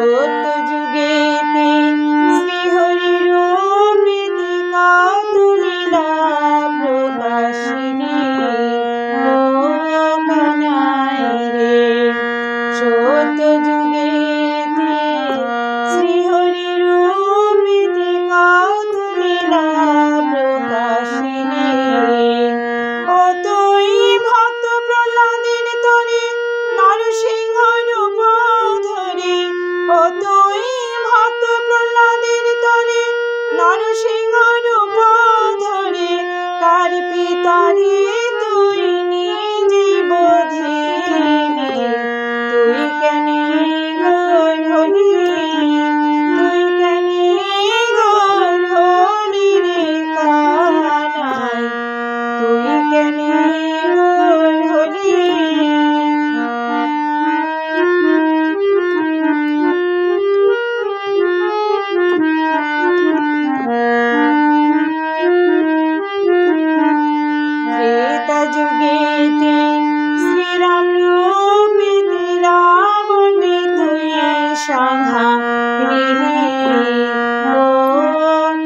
সত্য যুগেতে শ্রীহরির প্রীতি কত লীলা প্রকাশিনী ও কানাই রে। সত্য যুগেতে শ্রীহরির প্রীতি কত লীলা প্রকাশিনী। অতই ভক্ত প্রহ্লাদের তরে নরসিংহ রূপ ধরে, অতই ভক্ত প্রহ্লাদের তরে নরসিংহ রূপ ধরে, তার পিতারে তুই নিজে বোধিলি। তুই কেনে ঘোর হলি, তুই কেনে ঘোর হলি রে কানাই, তুই কেনে ঘোর হলি। ত্রেতা যুগেতে শ্রীরাম রূপেতে রাবণে তুই সংহারিলি ও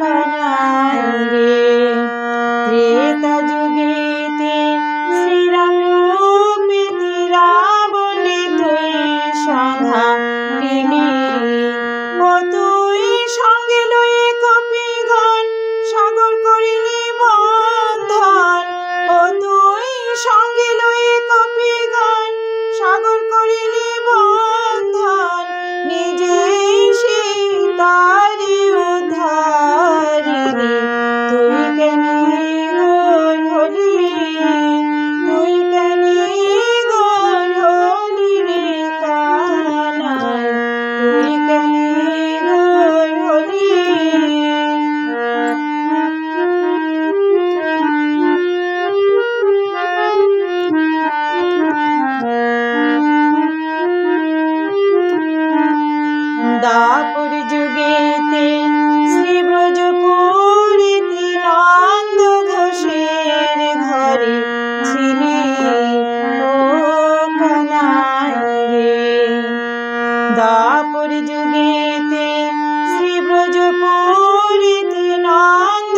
কানাই রে। ত্রেতা যুগেতে শ্রীরাম রূপেতে রাবণে তুই সংহারিলি। ও তুই সঙ্গে লয়ে কপিগণ সাগর করিলি বন্ধন, ও তুই সঙ্গে লয়ে কপিগণ সাগর করিলি বন্ধন, নিজে সীতারি উদ্ধারিলি। তুই কেনে ঘোর হলি, তুই কেনে ঘোর হলি রে কানাই, তুই কেনে ঘোর হলি। দাপর যুগেতে শ্রীব্রজপুরীতে নন্দ ঘোষের ঘরে ছিলি ও কানাই রে। দাপর যুগেতে শ্রীব্রজপুরীতে নন্দ